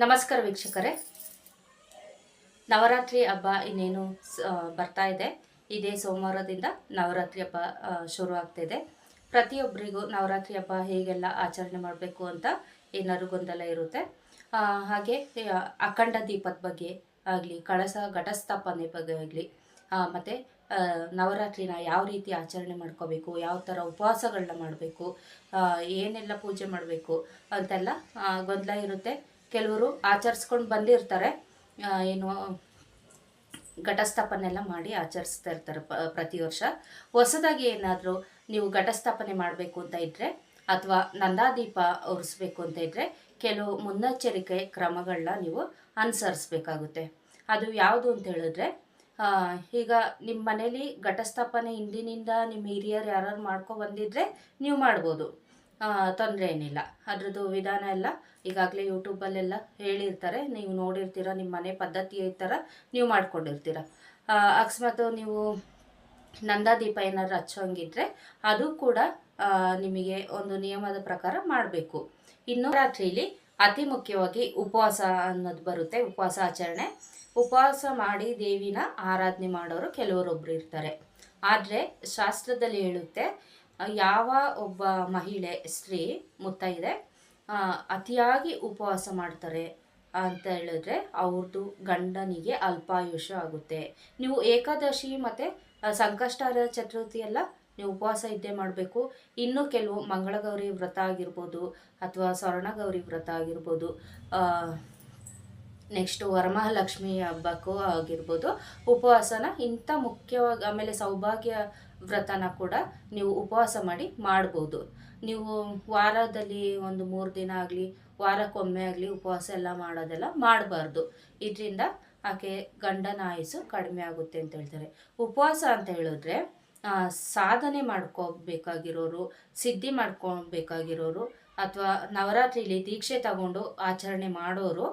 ನಮಸ್ಕಾರ ವೀಕ್ಷಕರೇ. ನವರಾತ್ರಿ ಹಬ್ಬ ಇನ್ನೇನು ಬರ್ತಾ ಇದೆ. ಇದೇ ಸೋಮವಾರದಿಂದ ನವರಾತ್ರಿ ಹಬ್ಬ ಶುರು ಆಗ್ತಿದೆ. ಪ್ರತಿಯೊಬ್ಬರಿಗೂ ನವರಾತ್ರಿ ಹಬ್ಬ ಹೇಗೆಲ್ಲ ಆಚರಣೆ ಮಾಡಬೇಕು ಅಂತ ಏನಾದ್ರು ಗೊಂದಲ ಇರುತ್ತೆ. ಹಾಗೆ ಅಖಂಡ ದೀಪದ ಬಗ್ಗೆ ಆಗಲಿ, ಕಳಸ ಘಟಸ್ಥಾಪನೆ ಬಗ್ಗೆ ಆಗಲಿ, ಮತ್ತು ನವರಾತ್ರಿನ ಯಾವ ರೀತಿ ಆಚರಣೆ ಮಾಡ್ಕೋಬೇಕು, ಯಾವ ಥರ ಉಪವಾಸಗಳನ್ನ ಮಾಡಬೇಕು, ಏನೆಲ್ಲ ಪೂಜೆ ಮಾಡಬೇಕು ಅಂತೆಲ್ಲ ಗೊಂದಲ ಇರುತ್ತೆ. ಕೆಲವರು ಆಚರಿಸ್ಕೊಂಡು ಬಂದಿರ್ತಾರೆ, ಏನು ಘಟಸ್ಥಾಪನೆ ಎಲ್ಲ ಮಾಡಿ ಆಚರಿಸ್ತಾ ಇರ್ತಾರೆ ಪ್ರತಿ ವರ್ಷ. ಹೊಸದಾಗಿ ಏನಾದರೂ ನೀವು ಘಟಸ್ಥಾಪನೆ ಮಾಡಬೇಕು ಅಂತ ಇದ್ದರೆ ಅಥವಾ ನಂದಾದೀಪ ಉರಿಸ್ಬೇಕು ಅಂತ ಇದ್ದರೆ ಕೆಲವು ಮುನ್ನೆಚ್ಚರಿಕೆ ಕ್ರಮಗಳನ್ನ ನೀವು ಅನುಸರಿಸ್ಬೇಕಾಗುತ್ತೆ. ಅದು ಯಾವುದು ಅಂತ ಹೇಳಿದ್ರೆ, ಈಗ ನಿಮ್ಮ ಮನೇಲಿ ಘಟಸ್ಥಾಪನೆ ಹಿಂದಿನಿಂದ ನಿಮ್ಮ ಹಿರಿಯರು ಯಾರು ಮಾಡ್ಕೊ ಬಂದಿದ್ರೆ ನೀವು ಮಾಡ್ಬೋದು, ತೊಂದರೆ ಏನಿಲ್ಲ. ಅದ್ರದ್ದು ವಿಧಾನ ಎಲ್ಲ ಈಗಾಗಲೇ ಯೂಟ್ಯೂಬಲ್ಲೆಲ್ಲ ಹೇಳಿರ್ತಾರೆ, ನೀವು ನೋಡಿರ್ತೀರ, ನಿಮ್ಮ ಮನೆ ಪದ್ಧತಿ ಥರ ನೀವು ಮಾಡ್ಕೊಂಡಿರ್ತೀರ. ಅಕಸ್ಮಾತ್ ನೀವು ನಂದಾದೀಪ ಏನಾದ್ರು ಹಚ್ಚೋಂಗಿದ್ರೆ ಅದು ಕೂಡ ನಿಮಗೆ ಒಂದು ನಿಯಮದ ಪ್ರಕಾರ ಮಾಡಬೇಕು. ಇನ್ನು ರಾತ್ರಿಯಲ್ಲಿ ಅತಿ ಮುಖ್ಯವಾಗಿ ಉಪವಾಸ ಅನ್ನೋದು ಬರುತ್ತೆ, ಉಪವಾಸ ಆಚರಣೆ. ಉಪವಾಸ ಮಾಡಿ ದೇವಿನ ಆರಾಧನೆ ಮಾಡೋರು ಕೆಲವರೊಬ್ಬರು ಇರ್ತಾರೆ. ಆದರೆ ಶಾಸ್ತ್ರದಲ್ಲಿ ಹೇಳುತ್ತೆ, ಯಾವ ಒಬ್ಬ ಮಹಿಳೆ ಸ್ತ್ರೀ ಮುತ್ತೈದೆ ಅತಿಯಾಗಿ ಉಪವಾಸ ಮಾಡ್ತಾರೆ ಅಂತ ಹೇಳಿದ್ರೆ ಅವ್ರದ್ದು ಗಂಡನಿಗೆ ಅಲ್ಪಾಯುಷ್ಯ ಆಗುತ್ತೆ. ನೀವು ಏಕಾದಶಿ ಮತ್ತು ಸಂಕಷ್ಟಾರ ಚತುರ್ಥಿ ಎಲ್ಲ ನೀವು ಉಪವಾಸ ಇದ್ದೇ ಮಾಡಬೇಕು. ಇನ್ನು ಕೆಲವು ಮಂಗಳಗೌರಿ ವ್ರತ ಆಗಿರ್ಬೋದು ಅಥವಾ ಸ್ವರ್ಣಗೌರಿ ವ್ರತ ಆಗಿರ್ಬೋದು, ನೆಕ್ಸ್ಟು ವರಮಹಾಲಕ್ಷ್ಮಿ ಹಬ್ಬಕ್ಕೂ ಆಗಿರ್ಬೋದು ಉಪವಾಸನ ಇಂಥ ಮುಖ್ಯವಾಗಿ. ಆಮೇಲೆ ಸೌಭಾಗ್ಯ ವ್ರತನ ಕೂಡ ನೀವು ಉಪವಾಸ ಮಾಡಿ ಮಾಡ್ಬೋದು. ನೀವು ವಾರದಲ್ಲಿ ಒಂದು 3 ದಿನ ಆಗಲಿ, ವಾರಕ್ಕೊಮ್ಮೆ ಆಗಲಿ ಉಪವಾಸ ಎಲ್ಲ ಮಾಡೋದೆಲ್ಲ ಮಾಡಬಾರ್ದು. ಇದರಿಂದ ಆಕೆ ಗಂಡನ ಆಯುಸ್ಸು ಕಡಿಮೆ ಆಗುತ್ತೆ ಅಂತ ಹೇಳ್ತಾರೆ. ಉಪವಾಸ ಅಂತ ಹೇಳಿದ್ರೆ ಸಾಧನೆ ಮಾಡ್ಕೋಬೇಕಾಗಿರೋರು, ಸಿದ್ಧಿ ಮಾಡ್ಕೊಬೇಕಾಗಿರೋರು ಅಥವಾ ನವರಾತ್ರಿಲಿ ದೀಕ್ಷೆ ತಗೊಂಡು ಆಚರಣೆ ಮಾಡೋರು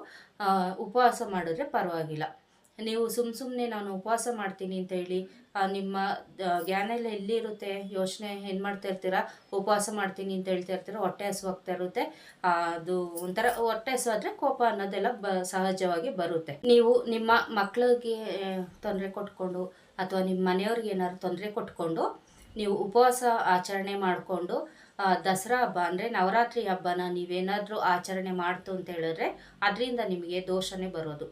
ಉಪವಾಸ ಮಾಡಿದ್ರೆ ಪರವಾಗಿಲ್ಲ. ನೀವು ಸುಮ್ಮನೆ ನಾನು ಉಪವಾಸ ಮಾಡ್ತೀನಿ ಅಂತ ಹೇಳಿ ನಿಮ್ಮ ಜ್ಞಾನ ಎಲ್ಲ ಎಲ್ಲಿರುತ್ತೆ, ಯೋಚನೆ ಏನು ಮಾಡ್ತಾ ಇರ್ತೀರ, ಉಪವಾಸ ಮಾಡ್ತೀನಿ ಅಂತ ಹೇಳ್ತಾ ಇರ್ತೀರ, ಹೊಟ್ಟೆ ಹಸುವಾಗ್ತಾ ಇರುತ್ತೆ. ಅದು ಒಂಥರ ಹೊಟ್ಟೆ ಹಸುವಾದ್ರೆ ಕೋಪ ಅನ್ನೋದೆಲ್ಲ ಸಹಜವಾಗಿ ಬರುತ್ತೆ. ನೀವು ನಿಮ್ಮ ಮಕ್ಕಳಿಗೆ ತೊಂದರೆ ಕೊಟ್ಕೊಂಡು ಅಥವಾ ನಿಮ್ಮ ಮನೆಯವ್ರಿಗೆ ಏನಾದ್ರು ತೊಂದರೆ ಕೊಟ್ಕೊಂಡು ನೀವು ಉಪವಾಸ ಆಚರಣೆ ಮಾಡಿಕೊಂಡು ದಸರಾ ಹಬ್ಬ ಅಂದರೆ ನವರಾತ್ರಿ ಹಬ್ಬನ ನೀವೇನಾದರೂ ಆಚರಣೆ ಮಾಡ್ತು ಅಂತ ಹೇಳಿದ್ರೆ ಅದರಿಂದ ನಿಮಗೆ ದೋಷನೇ ಬರೋದು.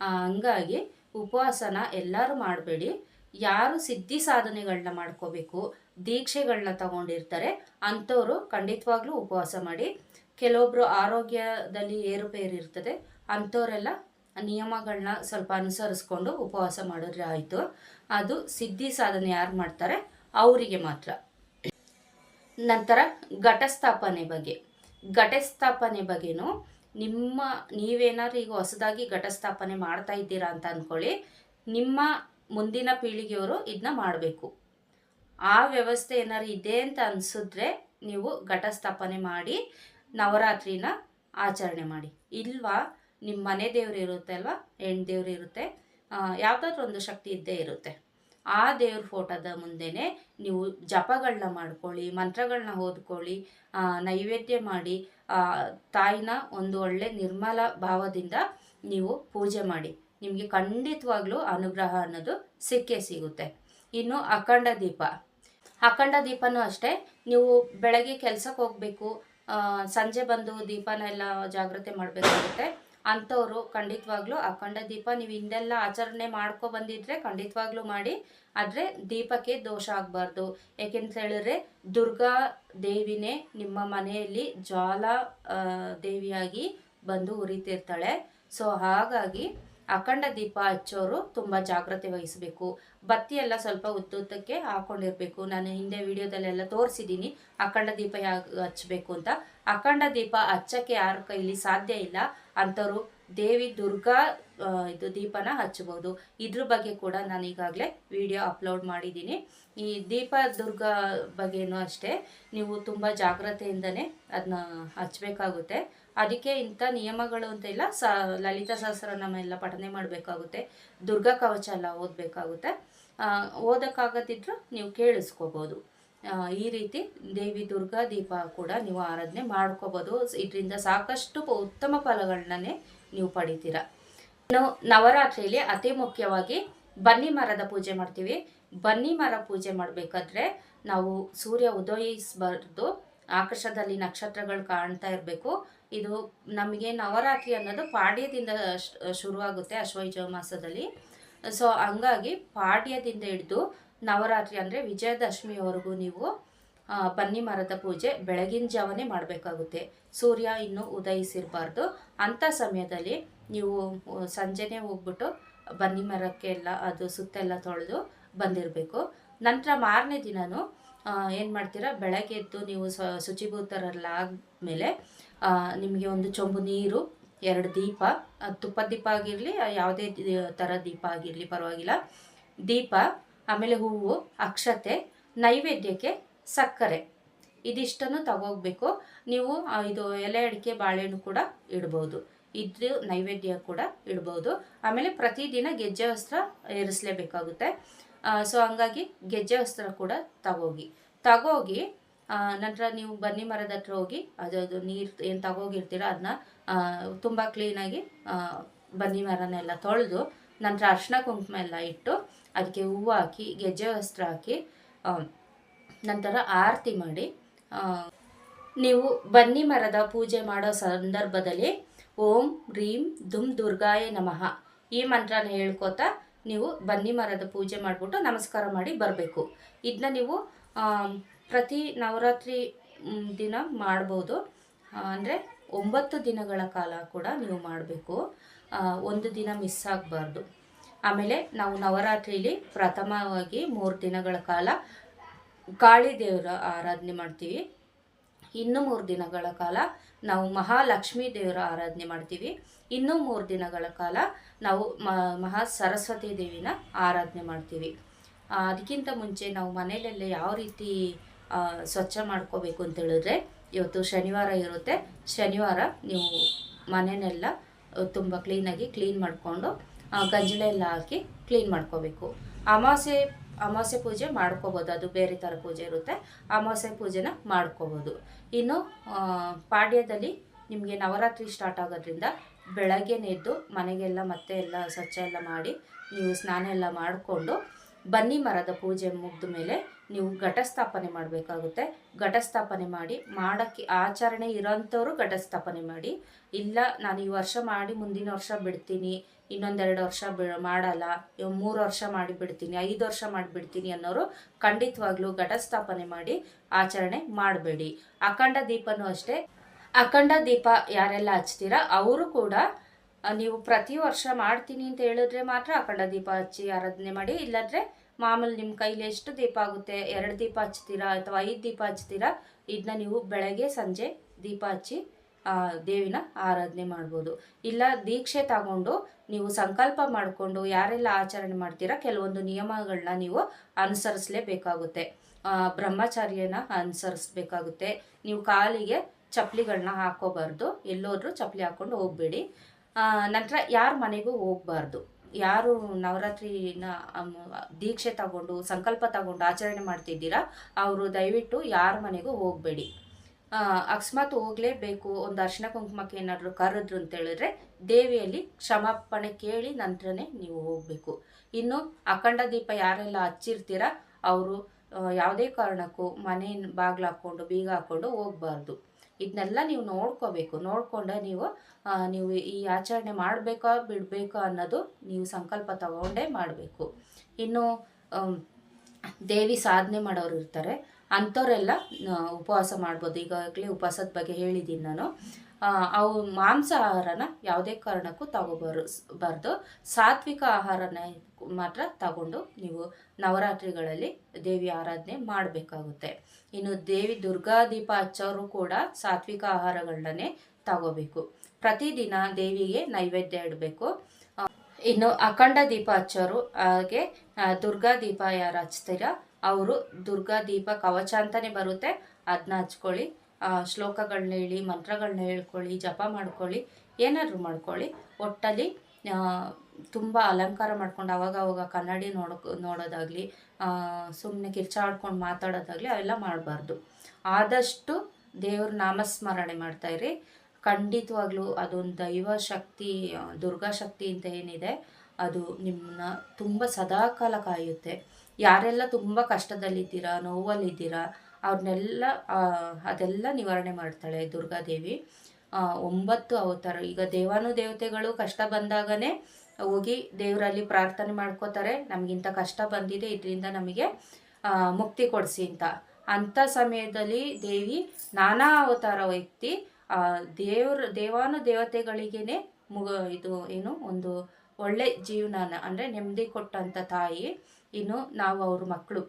ಹಂಗಾಗಿ ಉಪವಾಸನ ಎಲ್ಲರೂ ಮಾಡಬೇಡಿ. ಯಾರು ಸಿದ್ಧಿ ಸಾಧನೆಗಳನ್ನ ಮಾಡ್ಕೋಬೇಕು, ದೀಕ್ಷೆಗಳನ್ನ ತಗೊಂಡಿರ್ತಾರೆ ಅಂಥವರು ಖಂಡಿತವಾಗ್ಲೂ ಉಪವಾಸ ಮಾಡಿ. ಕೆಲವೊಬ್ಬರು ಆರೋಗ್ಯದಲ್ಲಿ ಏರುಪೇರು ಇರ್ತದೆ, ಅಂಥವರೆಲ್ಲ ನಿಯಮಗಳನ್ನ ಸ್ವಲ್ಪ ಅನುಸರಿಸ್ಕೊಂಡು ಉಪವಾಸ ಮಾಡಿದ್ರೆ ಆಯಿತು. ಅದು ಸಿದ್ಧಿ ಸಾಧನೆ ಯಾರು ಮಾಡ್ತಾರೆ ಅವರಿಗೆ ಮಾತ್ರ. ನಂತರ ಘಟಸ್ಥಾಪನೆ ಬಗ್ಗೆನೂ ನೀವೇನಾದ್ರು ಈಗ ಹೊಸದಾಗಿ ಘಟಸ್ಥಾಪನೆ ಮಾಡ್ತಾ ಇದ್ದೀರಾ ಅಂತ ಅಂದ್ಕೊಳ್ಳಿ. ನಿಮ್ಮ ಮುಂದಿನ ಪೀಳಿಗೆಯವರು ಇದನ್ನ ಮಾಡಬೇಕು. ಆ ವ್ಯವಸ್ಥೆ ಏನಾದ್ರು ಇದೆ ಅಂತ ಅನಿಸಿದ್ರೆ ನೀವು ಘಟಸ್ಥಾಪನೆ ಮಾಡಿ ನವರಾತ್ರಿನ ಆಚರಣೆ ಮಾಡಿ. ಇಲ್ವಾ, ನಿಮ್ಮ ಮನೆ ದೇವ್ರು ಇರುತ್ತೆ ಅಲ್ವಾ, ಹೆಣ್ಣು ದೇವ್ರು ಇರುತ್ತೆ, ಯಾವುದಾದ್ರೂ ಒಂದು ಶಕ್ತಿ ಇದ್ದೇ ಇರುತ್ತೆ. ಆ ದೇವ್ರ ಫೋಟೋದ ಮುಂದೆನೇ ನೀವು ಜಪಗಳನ್ನ ಮಾಡ್ಕೊಳ್ಳಿ, ಮಂತ್ರಗಳನ್ನ ಓದ್ಕೊಳ್ಳಿ, ನೈವೇದ್ಯ ಮಾಡಿ ತಾಯಿನ ಒಂದು ಒಳ್ಳೆ ನಿರ್ಮಲ ಭಾವದಿಂದ ನೀವು ಪೂಜೆ ಮಾಡಿ. ನಿಮಗೆ ಖಂಡಿತವಾಗ್ಲೂ ಅನುಗ್ರಹ ಅನ್ನೋದು ಸಿಕ್ಕೇ ಸಿಗುತ್ತೆ. ಇನ್ನು ಅಖಂಡ ದೀಪನೂ ಅಷ್ಟೇ. ನೀವು ಬೆಳಗ್ಗೆ ಕೆಲಸಕ್ಕೆ ಹೋಗಬೇಕು, ಸಂಜೆ ಬಂದು ದೀಪನ ಎಲ್ಲ ಜಾಗ್ರತೆ ಮಾಡಬೇಕಾಗುತ್ತೆ. ಅಂಥವ್ರು ಖಂಡಿತವಾಗ್ಲೂ ಅಖಂಡ ದೀಪ ನೀವು ಹಿಂದೆಲ್ಲ ಆಚರಣೆ ಮಾಡ್ಕೊ ಬಂದಿದ್ರೆ ಖಂಡಿತವಾಗ್ಲೂ ಮಾಡಿ. ಆದರೆ ದೀಪಕ್ಕೆ ದೋಷ ಆಗಬಾರ್ದು. ಯಾಕೆಂತ ಹೇಳಿದ್ರೆ ದುರ್ಗಾ ದೇವಿನೇ ನಿಮ್ಮ ಮನೆಯಲ್ಲಿ ಜ್ವಾಲ ದೇವಿಯಾಗಿ ಬಂದು ಉರಿತಿರ್ತಾಳೆ. ಸೊ ಹಾಗಾಗಿ ಅಖಂಡ ದೀಪ ಹಚ್ಚೋರು ತುಂಬ ಜಾಗ್ರತೆ ವಹಿಸಬೇಕು. ಬತ್ತಿ ಎಲ್ಲ ಸ್ವಲ್ಪ ಉದ್ದುದ್ದಕ್ಕೆ ಹಾಕೊಂಡಿರ್ಬೇಕು. ನಾನು ಹಿಂದೆ ವಿಡಿಯೋದಲ್ಲೆಲ್ಲ ತೋರಿಸಿದ್ದೀನಿ ಅಖಂಡ ದೀಪ ಯಾಕೆ ಹಚ್ಚಬೇಕು ಅಂತ. ಅಖಂಡ ದೀಪ ಹಚ್ಚಕ್ಕೆ ಯಾರ ಕೈಲಿ ಸಾಧ್ಯ ಇಲ್ಲ ಅಂಥವ್ರು ದೇವಿ ದುರ್ಗಾ ಇದು ದೀಪನ ಹಚ್ಚಬಹುದು. ಇದ್ರ ಬಗ್ಗೆ ಕೂಡ ನಾನು ಈಗಾಗಲೇ ವಿಡಿಯೋ ಅಪ್ಲೋಡ್ ಮಾಡಿದ್ದೀನಿ. ಈ ದೀಪ ದುರ್ಗಾ ಬಗ್ಗೆನೂ ಅಷ್ಟೇ, ನೀವು ತುಂಬ ಜಾಗ್ರತೆಯಿಂದನೇ ಅದನ್ನ ಹಚ್ಚಬೇಕಾಗುತ್ತೆ. ಅದಕ್ಕೆ ಇಂಥ ನಿಯಮಗಳು ಅಂತೆಲ್ಲ ಲಲಿತಾ ಸಹಸ್ರನಾಮ ಎಲ್ಲ ಪಠನೆ ಮಾಡಬೇಕಾಗುತ್ತೆ, ದುರ್ಗಾ ಕವಚ ಎಲ್ಲ ಓದಬೇಕಾಗುತ್ತೆ. ಓದೋಕ್ಕಾಗದಿದ್ರೂ ನೀವು ಕೇಳಿಸ್ಕೋಬೋದು. ಈ ರೀತಿ ದೇವಿ ದುರ್ಗಾ ದೀಪ ಕೂಡ ನೀವು ಆರಾಧನೆ ಮಾಡ್ಕೋಬೋದು. ಇದರಿಂದ ಸಾಕಷ್ಟು ಉತ್ತಮ ಫಲಗಳನ್ನೇ ನೀವು ಪಡಿತೀರ. ಇನ್ನು ನವರಾತ್ರಿಯಲ್ಲಿ ಅತಿ ಮುಖ್ಯವಾಗಿ ಬನ್ನಿ ಮರದ ಪೂಜೆ ಮಾಡ್ತೀವಿ. ಬನ್ನಿ ಮರ ಪೂಜೆ ಮಾಡಬೇಕಾದ್ರೆ ನಾವು ಸೂರ್ಯ ಉದಯಿಸಬಾರ್ದು, ಆಕಾಶದಲ್ಲಿ ನಕ್ಷತ್ರಗಳು ಕಾಣ್ತಾ ಇರಬೇಕು. ಇದು ನಮಗೆ ನವರಾತ್ರಿ ಅನ್ನೋದು ಪಾಡ್ಯದಿಂದ ಶುರುವಾಗುತ್ತೆ, ಆಶ್ವಯುಜ ಮಾಸದಲ್ಲಿ. ಸೊ ಹಂಗಾಗಿ ಪಾಡ್ಯದಿಂದ ಹಿಡಿದು ನವರಾತ್ರಿ ಅಂದರೆ ವಿಜಯದಶಮಿಯವರೆಗೂ ನೀವು ಬನ್ನಿ ಮರದ ಪೂಜೆ ಬೆಳಗಿನ ಜಾವನೇ ಮಾಡಬೇಕಾಗುತ್ತೆ. ಸೂರ್ಯ ಇನ್ನೂ ಉದಯಿಸಿರಬಾರ್ದು. ಅಂಥ ಸಮಯದಲ್ಲಿ ನೀವು ಸಂಜೆನೇ ಹೋಗ್ಬಿಟ್ಟು ಬನ್ನಿ ಮರಕ್ಕೆಲ್ಲ ಅದು ಸುತ್ತೆಲ್ಲ ತೊಳೆದು ಬಂದಿರಬೇಕು. ನಂತರ ಮಾರನೇ ದಿನವೂ ಏನು ಮಾಡ್ತೀರಾ, ಬೆಳಗ್ಗೆ ಎದ್ದು ನೀವು ಶುಚಿಭೂತರೆಲ್ಲ ಆದಮೇಲೆ ನಿಮಗೆ ಒಂದು ಚೊಂಬು ನೀರು, 2 ದೀಪ, ತುಪ್ಪದ ದೀಪ ಆಗಿರಲಿ ಯಾವುದೇ ಥರ ದೀಪ ಆಗಿರಲಿ ಪರವಾಗಿಲ್ಲ, ದೀಪ, ಆಮೇಲೆ ಹೂವು, ಅಕ್ಷತೆ, ನೈವೇದ್ಯಕ್ಕೆ ಸಕ್ಕರೆ, ಇದಿಷ್ಟನ್ನು ತಗೋಗ್ಬೇಕು. ನೀವು ಇದು ಎಲೆ ಅಡಿಕೆ ಬಾಳೆಹಣ್ಣು ಕೂಡ ಇಡ್ಬೋದು, ಇದು ನೈವೇದ್ಯ ಕೂಡ ಇಡ್ಬೋದು. ಆಮೇಲೆ ಪ್ರತಿದಿನ ಗೆಜ್ಜೆ ವಸ್ತ್ರ ಏರಿಸಲೇಬೇಕಾಗುತ್ತೆ. ಸೊ ಹಂಗಾಗಿ ಗೆಜ್ಜೆ ವಸ್ತ್ರ ಕೂಡ ತಗೋಗಿ ನಂತರ ನೀವು ಬನ್ನಿ ಮರದ ಹತ್ರ ಹೋಗಿ ಅದು ನೀರು ಏನು ತಗೋಗಿರ್ತೀರ ಅದನ್ನ ತುಂಬ ಕ್ಲೀನಾಗಿ ಬನ್ನಿ ಮರನೆಲ್ಲ ತೊಳೆದು ನಂತರ ಅರಿಶಿನ ಕುಂಕುಮ ಎಲ್ಲ ಇಟ್ಟು ಅದಕ್ಕೆ ಹೂವು ಹಾಕಿ ಗೆಜ್ಜೆ ವಸ್ತ್ರ ಹಾಕಿ ನಂತರ ಆರತಿ ಮಾಡಿ ನೀವು ಬನ್ನಿ ಮರದ ಪೂಜೆ ಮಾಡೋ ಸಂದರ್ಭದಲ್ಲಿ ಓಂ ರೀಂ ದುಮ್ ದುರ್ಗಾಯ ನಮಃ ಈ ಮಂತ್ರನ ಹೇಳ್ಕೋತಾ ನೀವು ಬನ್ನಿ ಮರದ ಪೂಜೆ ಮಾಡಿಬಿಟ್ಟು ನಮಸ್ಕಾರ ಮಾಡಿ ಬರಬೇಕು. ಇದನ್ನ ನೀವು ಪ್ರತಿ ನವರಾತ್ರಿ ದಿನ ಮಾಡ್ಬೋದು. ಅಂದರೆ 9 ದಿನಗಳ ಕಾಲ ಕೂಡ ನೀವು ಮಾಡಬೇಕು, ಒಂದು ದಿನ ಮಿಸ್ ಆಗಬಾರ್ದು. ಆಮೇಲೆ ನಾವು ನವರಾತ್ರಿಲಿ ಪ್ರಥಮವಾಗಿ 3 ದಿನಗಳ ಕಾಲ ಕಾಳಿ ದೇವರ ಆರಾಧನೆ ಮಾಡ್ತೀವಿ. ಇನ್ನು 3 ದಿನಗಳ ಕಾಲ ನಾವು ಮಹಾಲಕ್ಷ್ಮೀ ದೇವರ ಆರಾಧನೆ ಮಾಡ್ತೀವಿ. ಇನ್ನೂ 3 ದಿನಗಳ ಕಾಲ ನಾವು ಮಹಾ ಸರಸ್ವತಿ ದೇವಿನ ಆರಾಧನೆ ಮಾಡ್ತೀವಿ. ಅದಕ್ಕಿಂತ ಮುಂಚೆ ನಾವು ಮನೆಯಲ್ಲೆಲ್ಲ ಯಾವ ರೀತಿ ಸ್ವಚ್ಛ ಮಾಡ್ಕೋಬೇಕು ಅಂತ ಹೇಳಿದ್ರೆ, ಇವತ್ತು ಶನಿವಾರ ಇರುತ್ತೆ, ಶನಿವಾರ ನೀವು ಮನೆಯನ್ನೆಲ್ಲ ತುಂಬ ಕ್ಲೀನ್ ಮಾಡಿಕೊಂಡು ಗಂಜಲ ಎಲ್ಲ ಹಾಕಿ ಕ್ಲೀನ್ ಮಾಡ್ಕೋಬೇಕು. ಅಮಾವಾಸ್ಯೆ ಪೂಜೆ ಮಾಡ್ಕೋಬೋದು, ಅದು ಬೇರೆ ಥರ ಪೂಜೆ ಇರುತ್ತೆ, ಅಮಾವಾಸ್ಯೆ ಪೂಜೆನ ಮಾಡ್ಕೋಬೋದು. ಇನ್ನು ಪಾಡ್ಯದಲ್ಲಿ ನಿಮಗೆ ನವರಾತ್ರಿ ಸ್ಟಾರ್ಟ್ ಆಗೋದ್ರಿಂದ ಬೆಳಗ್ಗೆನೇ ಎದ್ದು ಮನೆಗೆಲ್ಲ ಮತ್ತೆ ಎಲ್ಲ ಸ್ವಚ್ಛ ಎಲ್ಲ ಮಾಡಿ ನೀವು ಸ್ನಾನ ಎಲ್ಲ ಮಾಡಿಕೊಂಡು ಬನ್ನಿ ಮರದ ಪೂಜೆ ಮುಗಿದ ಮೇಲೆ ನೀವು ಘಟಸ್ಥಾಪನೆ ಮಾಡಬೇಕಾಗುತ್ತೆ. ಘಟಸ್ಥಾಪನೆ ಮಾಡೋಕ್ಕೆ ಆಚರಣೆ ಇರೋಂಥವ್ರು ಘಟಸ್ಥಾಪನೆ ಮಾಡಿ. ಇಲ್ಲ ನಾನು ಈ ವರ್ಷ ಮಾಡಿ ಮುಂದಿನ ವರ್ಷ ಬಿಡ್ತೀನಿ, ಇನ್ನೊಂದೆರಡು ವರ್ಷ ಮಾಡಲ್ಲ, 3 ವರ್ಷ ಮಾಡಿ ಬಿಡ್ತೀನಿ, 5 ವರ್ಷ ಮಾಡಿಬಿಡ್ತೀನಿ ಅನ್ನೋರು ಖಂಡಿತವಾಗ್ಲೂ ಘಟಸ್ಥಾಪನೆ ಮಾಡಿ ಆಚರಣೆ ಮಾಡಬೇಡಿ. ಅಖಂಡ ದೀಪನೂ ಅಷ್ಟೇ, ಅಖಂಡ ದೀಪ ಯಾರೆಲ್ಲ ಹಚ್ತೀರಾ ಅವರು ಕೂಡ ನೀವು ಪ್ರತಿ ವರ್ಷ ಮಾಡ್ತೀನಿ ಅಂತ ಹೇಳಿದ್ರೆ ಮಾತ್ರ ಅಖಂಡ ದೀಪ ಹಚ್ಚಿ ಆರಾಧನೆ ಮಾಡಿ. ಇಲ್ಲಾಂದರೆ ಮಾಮೂಲಿ ನಿಮ್ಮ ಕೈಲಿ ಎಷ್ಟು ದೀಪ ಆಗುತ್ತೆ, 2 ದೀಪ ಹಚ್ತೀರಾ ಅಥವಾ 5 ದೀಪ ಹಚ್ತೀರಾ, ಇದನ್ನ ನೀವು ಬೆಳಗ್ಗೆ ಸಂಜೆ ದೀಪ ಹಚ್ಚಿ ದೇವಿನ ಆರಾಧನೆ ಮಾಡ್ಬೋದು. ಇಲ್ಲ ದೀಕ್ಷೆ ತಗೊಂಡು ನೀವು ಸಂಕಲ್ಪ ಮಾಡಿಕೊಂಡು ಯಾರೆಲ್ಲ ಆಚರಣೆ ಮಾಡ್ತೀರಾ ಕೆಲವೊಂದು ನಿಯಮಗಳನ್ನ ನೀವು ಅನುಸರಿಸಲೇಬೇಕಾಗುತ್ತೆ. ಬ್ರಹ್ಮಚಾರ್ಯನ ಅನುಸರಿಸ್ಬೇಕಾಗುತ್ತೆ. ನೀವು ಕಾಲಿಗೆ ಚಪ್ಪಲಿಗಳನ್ನ ಹಾಕೋಬಾರ್ದು, ಎಲ್ಲೋದ್ರೂ ಚಪ್ಪಲಿ ಹಾಕ್ಕೊಂಡು ಹೋಗಬೇಡಿ. ನಂತರ ಯಾರ ಮನೆಗೂ ಹೋಗಬಾರ್ದು. ಯಾರು ನವರಾತ್ರಿನ ದೀಕ್ಷೆ ತಗೊಂಡು ಸಂಕಲ್ಪ ತಗೊಂಡು ಆಚರಣೆ ಮಾಡ್ತಿದ್ದೀರಾ ಅವರು ದಯವಿಟ್ಟು ಯಾರ ಮನೆಗೂ ಹೋಗಬೇಡಿ. ಅಕಸ್ಮಾತ್ ಹೋಗಲೇಬೇಕು, ಒಂದು ಅರಿಶಿನ ಕುಂಕುಮಕ್ಕೆ ಏನಾದರೂ ಕರೆದ್ರು ಅಂತೇಳಿದ್ರೆ ದೇವಿಯಲ್ಲಿ ಕ್ಷಮಾಪಣೆ ಕೇಳಿ ನಂತರನೇ ನೀವು ಹೋಗಬೇಕು. ಇನ್ನು ಅಖಂಡ ದೀಪ ಯಾರೆಲ್ಲ ಹಚ್ಚಿರ್ತೀರ ಅವರು ಯಾವುದೇ ಕಾರಣಕ್ಕೂ ಮನೆ ಬಾಗಿಲು ಹಾಕ್ಕೊಂಡು ಬೀಗ ಹಾಕ್ಕೊಂಡು ಹೋಗಬಾರ್ದು. ಇದನ್ನೆಲ್ಲ ನೀವು ನೋಡ್ಕೋಬೇಕು. ನೋಡಿಕೊಂಡೆ ನೀವು ಈ ಆಚರಣೆ ಮಾಡಬೇಕಾ ಬಿಡಬೇಕಾ ಅನ್ನೋದು ನೀವು ಸಂಕಲ್ಪ ತಗೊಂಡೇ ಮಾಡಬೇಕು. ಇನ್ನು ದೇವಿ ಸಾಧನೆ ಮಾಡೋರು ಇರ್ತಾರೆ, ಅಂಥವರೆಲ್ಲ ಉಪವಾಸ ಮಾಡ್ಬೋದು. ಈಗಾಗಲೇ ಉಪವಾಸದ ಬಗ್ಗೆ ಹೇಳಿದ್ದೀನಿ ನಾನು. ಅವು ಮಾಂಸಾಹಾರನ ಯಾವುದೇ ಕಾರಣಕ್ಕೂ ತಗೋಬಾರ್ದು. ಸಾತ್ವಿಕ ಆಹಾರನ ಮಾತ್ರ ತಗೊಂಡು ನೀವು ನವರಾತ್ರಿಗಳಲ್ಲಿ ದೇವಿ ಆರಾಧನೆ ಮಾಡಬೇಕಾಗುತ್ತೆ. ಇನ್ನು ದೇವಿ ದುರ್ಗಾ ದೀಪ ಹಚ್ಚೋರು ಕೂಡ ಸಾತ್ವಿಕ ಆಹಾರಗಳನ್ನೇ ತಗೋಬೇಕು. ಪ್ರತಿದಿನ ದೇವಿಗೆ ನೈವೇದ್ಯ ಇಡಬೇಕು. ಇನ್ನು ಅಖಂಡ ದೀಪ ಹಚ್ಚೋರು ಹಾಗೆ ದುರ್ಗಾ ದೀಪ ಯಾರು ಹಚ್ತೀರಾ ಅವರು ದುರ್ಗಾ ದೀಪ ಕವಚ ಅಂತಲೇ ಬರುತ್ತೆ, ಅದನ್ನ ಹಚ್ಕೊಳ್ಳಿ. ಶ್ಲೋಕಗಳನ್ನ ಹೇಳಿ, ಮಂತ್ರಗಳನ್ನ ಹೇಳ್ಕೊಳ್ಳಿ, ಜಪ ಮಾಡ್ಕೊಳ್ಳಿ, ಏನಾದರೂ ಮಾಡ್ಕೊಳ್ಳಿ. ಒಟ್ಟಲ್ಲಿ ತುಂಬ ಅಲಂಕಾರ ಮಾಡ್ಕೊಂಡು ಅವಾಗ ಕನ್ನಡಿ ನೋಡೋದಾಗಲಿ ಸುಮ್ಮನೆ ಕಿರ್ಚಾಡ್ಕೊಂಡು ಮಾತಾಡೋದಾಗಲಿ ಅವೆಲ್ಲ ಮಾಡಬಾರ್ದು. ಆದಷ್ಟು ದೇವ್ರ ನಾಮಸ್ಮರಣೆ ಮಾಡ್ತಾಯಿರಿ. ಖಂಡಿತವಾಗ್ಲೂ ಅದೊಂದು ದೈವ ಶಕ್ತಿ, ದುರ್ಗಾ ಶಕ್ತಿ ಅಂತ ಏನಿದೆ ಅದು ನಿಮ್ಮನ್ನ ತುಂಬ ಸದಾಕಾಲ ಕಾಯುತ್ತೆ. ಯಾರೆಲ್ಲ ತುಂಬ ಕಷ್ಟದಲ್ಲಿದ್ದೀರಾ, ನೋವಲ್ಲಿದ್ದೀರಾ, ಅವ್ರನ್ನೆಲ್ಲ ಅದೆಲ್ಲ ನಿವಾರಣೆ ಮಾಡ್ತಾಳೆ ದುರ್ಗಾದೇವಿ. 9 ಅವತಾರ. ಈಗ ದೇವಾನುದೇವತೆಗಳು ಕಷ್ಟ ಬಂದಾಗನೇ ಹೋಗಿ ದೇವರಲ್ಲಿ ಪ್ರಾರ್ಥನೆ ಮಾಡ್ಕೋತಾರೆ, ನಮಗಿಂತ ಕಷ್ಟ ಬಂದಿದೆ, ಇದರಿಂದ ನಮಗೆ ಮುಕ್ತಿ ಕೊಡಿಸಿ ಅಂತ. ಅಂಥ ಸಮಯದಲ್ಲಿ ದೇವಿ ನಾನಾ ಅವತಾರ ವ್ಯಕ್ತಿ ದೇವಾನುದೇವತೆಗಳಿಗೇನೆ ಇದು ಏನು ಒಂದು ಒಳ್ಳೆ ಜೀವನಾನ ಅಂದರೆ ನೆಮ್ಮದಿ ಕೊಟ್ಟಂಥ ತಾಯಿ. ಇನ್ನು ನಾವು ಅವ್ರ ಮಕ್ಕಳು,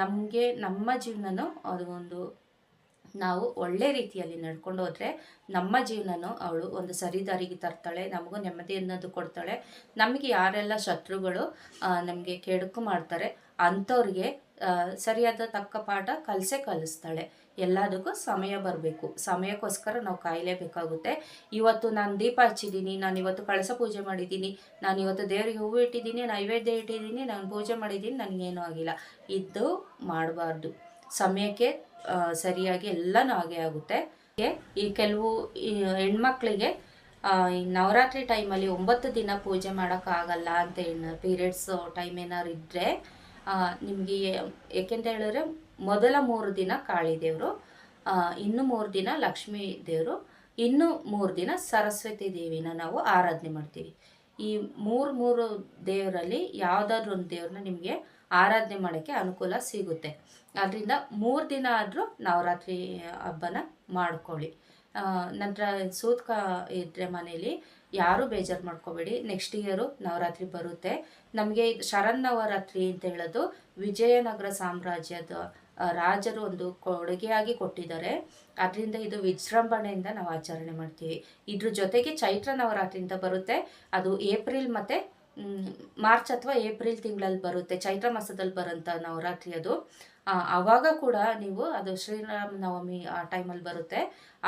ನಮಗೆ ನಮ್ಮ ಜೀವನನೂ ಅದು ಒಂದು ನಾವು ಒಳ್ಳೆ ರೀತಿಯಲ್ಲಿ ನಡ್ಕೊಂಡು ಹೋದರೆ ನಮ್ಮ ಜೀವನನೂ ಅವಳು ಒಂದು ಸರಿದಾರಿಗೆ ತರ್ತಾಳೆ, ನಮಗೂ ನೆಮ್ಮದಿ ಅನ್ನೋದು ಕೊಡ್ತಾಳೆ. ನಮಗೆ ಯಾರೆಲ್ಲ ಶತ್ರುಗಳು ನಮಗೆ ಕೆಡುಕು ಮಾಡ್ತಾರೆ ಅಂಥವ್ರಿಗೆ ಸರಿಯಾದ ತಕ್ಕ ಪಾಠ ಕಲಿಸ್ತಾಳೆ. ಎಲ್ಲದಕ್ಕೂ ಸಮಯ ಬರಬೇಕು, ಸಮಯಕ್ಕೋಸ್ಕರ ನಾವು ಕಾಯಲೇಬೇಕಾಗುತ್ತೆ. ಇವತ್ತು ನಾನು ದೀಪ ಹಚ್ಚಿದ್ದೀನಿ, ನಾನು ಇವತ್ತು ಕಳಸ ಪೂಜೆ ಮಾಡಿದ್ದೀನಿ, ನಾನು ಇವತ್ತು ದೇವರಿಗೆ ಹೂವು ಇಟ್ಟಿದ್ದೀನಿ, ನೈವೇದ್ಯ ಇಟ್ಟಿದ್ದೀನಿ, ನಾನು ಪೂಜೆ ಮಾಡಿದ್ದೀನಿ, ನನಗೇನೂ ಆಗಿಲ್ಲ, ಇದು ಮಾಡಬಾರ್ದು. ಸಮಯಕ್ಕೆ ಸರಿಯಾಗಿ ಎಲ್ಲನೂ ಹಾಗೆ ಆಗುತ್ತೆ. ಈ ಕೆಲವು ಹೆಣ್ಮಕ್ಳಿಗೆ ಈ ನವರಾತ್ರಿ ಟೈಮಲ್ಲಿ 9 ದಿನ ಪೂಜೆ ಮಾಡೋಕ್ಕಾಗಲ್ಲ ಅಂತ ಪೀರಿಯಡ್ಸ್ ಟೈಮ್ ಏನಾದ್ರು ಇದ್ದರೆ ನಿಮಗೆ ಏಕೆಂತ ಹೇಳಿದ್ರೆ ಮೊದಲ 3 ದಿನ ಕಾಳಿ ದೇವರು, ಇನ್ನು 3 ದಿನ ಲಕ್ಷ್ಮೀ ದೇವರು, ಇನ್ನು 3 ದಿನ ಸರಸ್ವತಿ ದೇವಿನ ನಾವು ಆರಾಧನೆ ಮಾಡ್ತೀವಿ. ಈ ಮೂರು ದೇವರಲ್ಲಿ ಯಾವುದಾದ್ರೂ ಒಂದು ದೇವ್ರನ್ನ ನಿಮಗೆ ಆರಾಧನೆ ಮಾಡೋಕ್ಕೆ ಅನುಕೂಲ ಸಿಗುತ್ತೆ. ಅದರಿಂದ 3 ದಿನ ಆದರೂ ನವರಾತ್ರಿ ಹಬ್ಬನ ಮಾಡ್ಕೊಳ್ಳಿ. ನಂತರ ಸೂತಕ ಇದ್ದರೆ ಮನೇಲಿ ಯಾರೂ ಬೇಜಾರು ಮಾಡ್ಕೋಬೇಡಿ. ನೆಕ್ಸ್ಟ್ ಇಯರು ನವರಾತ್ರಿ ಬರುತ್ತೆ. ನಮಗೆ ಶರನ್ನವರಾತ್ರಿ ಅಂತ ಹೇಳೋದು ವಿಜಯನಗರ ಸಾಮ್ರಾಜ್ಯದ ರಾಜರು ಒಂದು ಕೊಡುಗೆಯಾಗಿ ಕೊಟ್ಟಿದ್ದಾರೆ. ಅದರಿಂದ ಇದು ವಿಜೃಂಭಣೆಯಿಂದ ನಾವು ಆಚರಣೆ ಮಾಡ್ತೀವಿ. ಇದ್ರ ಜೊತೆಗೆ ಚೈತ್ರ ನವರಾತ್ರಿ ಅಂತ ಬರುತ್ತೆ, ಅದು ಏಪ್ರಿಲ್ ಮತ್ತು ಮಾರ್ಚ್ ಅಥವಾ ಏಪ್ರಿಲ್ ತಿಂಗಳಲ್ಲಿ ಬರುತ್ತೆ, ಚೈತ್ರ ಮಾಸದಲ್ಲಿ ಬರೋಂಥ ನವರಾತ್ರಿ ಅದು. ಆವಾಗ ಕೂಡ ನೀವು ಅದು ಶ್ರೀರಾಮ ನವಮಿ ಆ ಟೈಮಲ್ಲಿ ಬರುತ್ತೆ,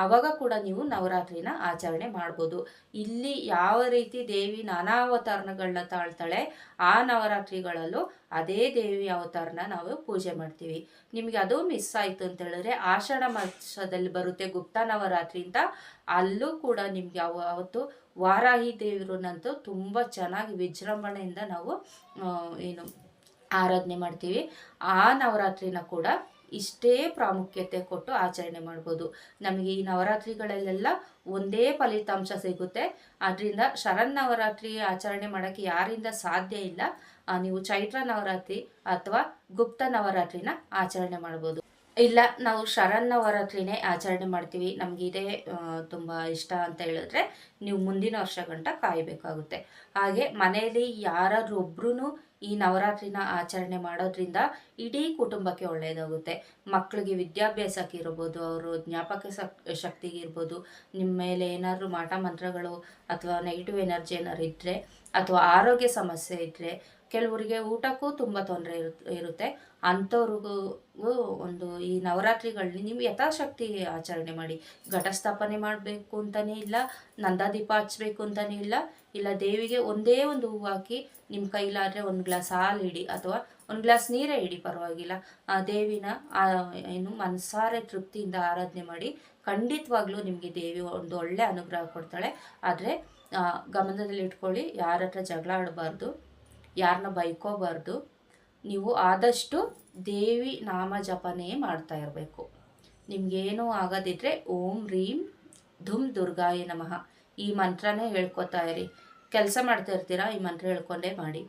ಆವಾಗ ಕೂಡ ನೀವು ನವರಾತ್ರಿನ ಆಚರಣೆ ಮಾಡ್ಬೋದು. ಇಲ್ಲಿ ಯಾವ ರೀತಿ ದೇವಿ ನಾನಾ ಅವತಾರಗಳನ್ನ ತಾಳ್ತಾಳೆ, ಆ ನವರಾತ್ರಿಗಳಲ್ಲೂ ಅದೇ ದೇವಿ ಅವತಾರನ ನಾವು ಪೂಜೆ ಮಾಡ್ತೀವಿ. ನಿಮಗೆ ಅದು ಮಿಸ್ ಆಯಿತು ಅಂತ ಹೇಳಿದ್ರೆ ಆಷಾಢ ಮಾಸದಲ್ಲಿ ಬರುತ್ತೆ ಗುಪ್ತ ನವರಾತ್ರಿ ಅಂತ, ಅಲ್ಲೂ ಕೂಡ ನಿಮ್ಗೆ ಅವತ್ತು ವಾರಾಹಿ ದೇವರನ್ನಂತೂ ತುಂಬ ಚೆನ್ನಾಗಿ ವಿಜೃಂಭಣೆಯಿಂದ ನಾವು ಏನು ಆರಾಧನೆ ಮಾಡ್ತೀವಿ. ಆ ನವರಾತ್ರಿನ ಕೂಡ ಇಷ್ಟೇ ಪ್ರಾಮುಖ್ಯತೆ ಕೊಟ್ಟು ಆಚರಣೆ ಮಾಡ್ಬೋದು. ನಮಗೆ ಈ ನವರಾತ್ರಿಗಳಲ್ಲೆಲ್ಲ ಒಂದೇ ಫಲಿತಾಂಶ ಸಿಗುತ್ತೆ. ಅದರಿಂದ ಶರನ್ನವರಾತ್ರಿ ಆಚರಣೆ ಮಾಡೋಕ್ಕೆ ಯಾರಿಂದ ಸಾಧ್ಯ ಇಲ್ಲ, ನೀವು ಚೈತ್ರ ನವರಾತ್ರಿ ಅಥವಾ ಗುಪ್ತ ನವರಾತ್ರಿನ ಆಚರಣೆ ಮಾಡ್ಬೋದು. ಇಲ್ಲ ನಾವು ಶರನ್ನವರಾತ್ರಿನೇ ಆಚರಣೆ ಮಾಡ್ತೀವಿ, ನಮಗೆ ಇದೇ ತುಂಬ ಇಷ್ಟ ಅಂತ ಹೇಳಿದ್ರೆ ನೀವು ಮುಂದಿನ ವರ್ಷ ಗಂಟ ಕಾಯಬೇಕಾಗುತ್ತೆ. ಹಾಗೆ ಮನೆಯಲ್ಲಿ ಯಾರೊಬ್ಬರೂ ಈ ನವರಾತ್ರಿನ ಆಚರಣೆ ಮಾಡೋದ್ರಿಂದ ಇಡೀ ಕುಟುಂಬಕ್ಕೆ ಒಳ್ಳೆಯದಾಗುತ್ತೆ. ಮಕ್ಕಳಿಗೆ ವಿದ್ಯಾಭ್ಯಾಸಕ್ಕೆ ಇರ್ಬೋದು, ಅವರು ಜ್ಞಾಪಕ ಶಕ್ತಿಗೆ ಇರ್ಬೋದು, ನಿಮ್ಮ ಮೇಲೆ ಏನಾದರೂ ಮಾಟ ಮಂತ್ರಗಳು ಅಥವಾ ನೆಗೆಟಿವ್ ಎನರ್ಜಿ ಏನಾದ್ರು ಇದ್ದರೆ ಅಥವಾ ಆರೋಗ್ಯ ಸಮಸ್ಯೆ ಇದ್ದರೆ, ಕೆಲವರಿಗೆ ಊಟಕ್ಕೂ ತುಂಬ ತೊಂದರೆ ಇರುತ್ತೆ, ಅಂಥವ್ರಿಗೂ ಒಂದು ಈ ನವರಾತ್ರಿಗಳನ್ನ ನೀವು ಯಥಾಶಕ್ತಿ ಆಚರಣೆ ಮಾಡಿ. ಘಟಸ್ಥಾಪನೆ ಮಾಡಬೇಕು ಅಂತಲೇ ಇಲ್ಲ, ನಂದಾದೀಪ ಹಚ್ಚಬೇಕು ಅಂತಲೇ ಇಲ್ಲ ದೇವಿಗೆ ಒಂದೇ ಒಂದು ಹೂವು ಹಾಕಿ ನಿಮ್ಮ ಕೈಲಾದರೆ 1 ಗ್ಲಾಸ್ ಹಾಲು ಇಡಿ ಅಥವಾ 1 ಗ್ಲಾಸ್ ನೀರೇ ಇಡಿ, ಪರವಾಗಿಲ್ಲ. ಆ ದೇವಿನ ಏನು ಮನಸಾರೆ ತೃಪ್ತಿಯಿಂದ ಆರಾಧನೆ ಮಾಡಿ. ಖಂಡಿತವಾಗ್ಲೂ ನಿಮಗೆ ದೇವಿ ಒಂದು ಒಳ್ಳೆ ಅನುಗ್ರಹ ಕೊಡ್ತಾಳೆ. ಆದರೆ ಗಮನದಲ್ಲಿ ಇಟ್ಕೊಳ್ಳಿ, ಯಾರ ಹತ್ರ ಜಗಳ ಆಡಬಾರ್ದು, ಯಾರನ್ನ ಬೈಕೋಬಾರ್ದು. ನೀವು ಆದಷ್ಟು ದೇವಿ ನಾಮ ಜಪನೇ ಮಾಡ್ತಾ ಇರಬೇಕು. ನಿಮಗೇನೂ ಆಗೋದಿದ್ರೆ ಓಂ ರೀಂ ಧುಮ್ ದುರ್ಗಾಯ ನಮಃ ಈ ಮಂತ್ರನೇ ಹೇಳ್ಕೊತಾ ಇರಿ. ಕೆಲಸ ಮಾಡ್ತಾ ಇರ್ತೀರಾ ಈ ಮಂತ್ರ ಹೇಳ್ಕೊಂಡೇ ಮಾಡಿ.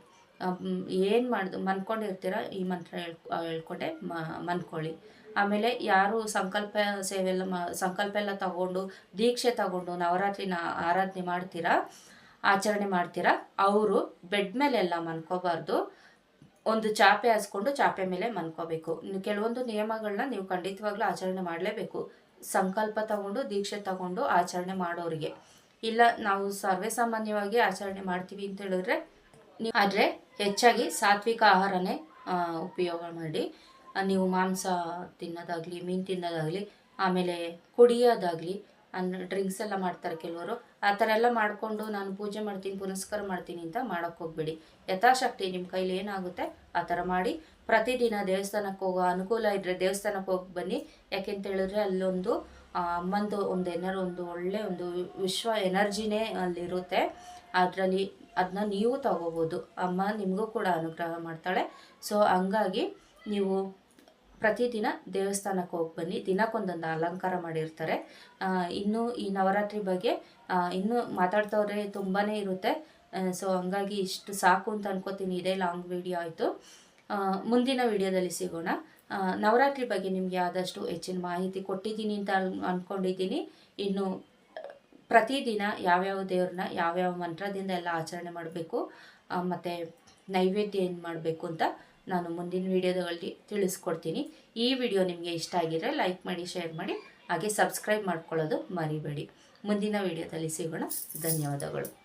ಏನು ಮನ್ಕೊಂಡಿರ್ತೀರ ಈ ಮಂತ್ರ ಹೇಳ್ಕೊಂಡೆ ಮನ್ಕೊಳ್ಳಿ. ಆಮೇಲೆ ಯಾರು ಸಂಕಲ್ಪ ಸಂಕಲ್ಪ ಎಲ್ಲ ತಗೊಂಡು ದೀಕ್ಷೆ ತಗೊಂಡು ನವರಾತ್ರಿನ ಆರಾಧನೆ ಮಾಡ್ತೀರಾ, ಆಚರಣೆ ಮಾಡ್ತೀರಾ, ಅವರು ಬೆಡ್ ಮೇಲೆಲ್ಲ ಮನ್ಕೋಬಾರ್ದು, ಒಂದು ಚಾಪೆ ಹಾಸ್ಕೊಂಡು ಚಾಪೆ ಮೇಲೆ ಮನ್ಕೋಬೇಕು. ಕೆಲವೊಂದು ನಿಯಮಗಳನ್ನ ನೀವು ಖಂಡಿತವಾಗ್ಲೂ ಆಚರಣೆ ಮಾಡಲೇಬೇಕು, ಸಂಕಲ್ಪ ತಗೊಂಡು ದೀಕ್ಷೆ ತಗೊಂಡು ಆಚರಣೆ ಮಾಡೋರಿಗೆ. ಇಲ್ಲ ನಾವು ಸರ್ವೇ ಸಾಮಾನ್ಯವಾಗಿ ಆಚರಣೆ ಮಾಡ್ತೀವಿ ಅಂತ ಹೇಳಿದ್ರೆ ಆದರೆ ಹೆಚ್ಚಾಗಿ ಸಾತ್ವಿಕ ಆಹಾರನೇ ಉಪಯೋಗ ಮಾಡಿ. ನೀವು ಮಾಂಸ ತಿನ್ನೋದಾಗಲಿ, ಮೀನು ತಿನ್ನೋದಾಗಲಿ, ಆಮೇಲೆ ಕುಡಿಯೋದಾಗಲಿ, ಅಂದರೆ ಡ್ರಿಂಕ್ಸ್ ಎಲ್ಲ ಮಾಡ್ತಾರೆ ಕೆಲವರು, ಆ ಥರ ಎಲ್ಲ ಮಾಡಿಕೊಂಡು ನಾನು ಪೂಜೆ ಮಾಡ್ತೀನಿ ಪುನಸ್ಕಾರ ಮಾಡ್ತೀನಿ ಅಂತ ಮಾಡೋಕ್ಕೆ ಹೋಗ್ಬೇಡಿ. ಯಥಾಶಕ್ತಿ ನಿಮ್ಮ ಕೈಲಿ ಏನಾಗುತ್ತೆ ಆ ಥರ ಮಾಡಿ. ಪ್ರತಿದಿನ ದೇವಸ್ಥಾನಕ್ಕೆ ಹೋಗೋ ಅನುಕೂಲ ಇದ್ದರೆ ದೇವಸ್ಥಾನಕ್ಕೆ ಹೋಗಿ ಬನ್ನಿ. ಯಾಕೆಂತ ಹೇಳಿದ್ರೆ ಅಲ್ಲೊಂದು ಅಮ್ಮಂದು ಒಂದು ಒಳ್ಳೆ ಒಂದು ವಿಶ್ವ ಎನರ್ಜಿನೇ ಅಲ್ಲಿರುತ್ತೆ. ಅದರಲ್ಲಿ ಅದನ್ನ ನೀವು ತಗೋಬೋದು. ಅಮ್ಮ ನಿಮಗೂ ಕೂಡ ಅನುಗ್ರಹ ಮಾಡ್ತಾಳೆ. ಸೊ ಹಂಗಾಗಿ ನೀವು ಪ್ರತಿದಿನ ದೇವಸ್ಥಾನಕ್ಕೆ ಹೋಗಿ ಬನ್ನಿ. ದಿನಕ್ಕೊಂದೊಂದು ಅಲಂಕಾರ ಮಾಡಿರ್ತಾರೆ. ಇನ್ನೂ ಈ ನವರಾತ್ರಿ ಬಗ್ಗೆ ಇನ್ನೂ ಮಾತಾಡ್ತವ್ರೆ ತುಂಬಾ ಇರುತ್ತೆ. ಸೊ ಹಂಗಾಗಿ ಇಷ್ಟು ಸಾಕು ಅಂತ ಅನ್ಕೋತೀನಿ. ಇದೇ ಲಾಂಗ್ ವಿಡಿಯೋ ಆಯಿತು. ಮುಂದಿನ ವಿಡಿಯೋದಲ್ಲಿ ಸಿಗೋಣ. ನವರಾತ್ರಿ ಬಗ್ಗೆ ನಿಮಗೆ ಆದಷ್ಟು ಹೆಚ್ಚಿನ ಮಾಹಿತಿ ಕೊಟ್ಟಿದ್ದೀನಿ ಅಂತ ಅಂದ್ಕೊಂಡಿದ್ದೀನಿ. ಇನ್ನು ಪ್ರತಿದಿನ ಯಾವ್ಯಾವ ದೇವ್ರನ್ನ ಯಾವ್ಯಾವ ಮಂತ್ರದಿಂದ ಎಲ್ಲ ಆಚರಣೆ ಮಾಡಬೇಕು ಮತ್ತು ನೈವೇದ್ಯ ಏನು ಮಾಡಬೇಕು ಅಂತ ನಾನು ಮುಂದಿನ ವಿಡಿಯೋದಲ್ಲಿ ತಿಳಿಸ್ಕೊಡ್ತೀನಿ. ಈ ವಿಡಿಯೋ ನಿಮಗೆ ಇಷ್ಟ ಆಗಿದ್ರೆ ಲೈಕ್ ಮಾಡಿ, ಶೇರ್ ಮಾಡಿ, ಹಾಗೆ ಸಬ್ಸ್ಕ್ರೈಬ್ ಮಾಡ್ಕೊಳ್ಳೋದು ಮರಿಬೇಡಿ. ಮುಂದಿನ ವಿಡಿಯೋದಲ್ಲಿ ಸಿಗೋಣ. ಧನ್ಯವಾದಗಳು.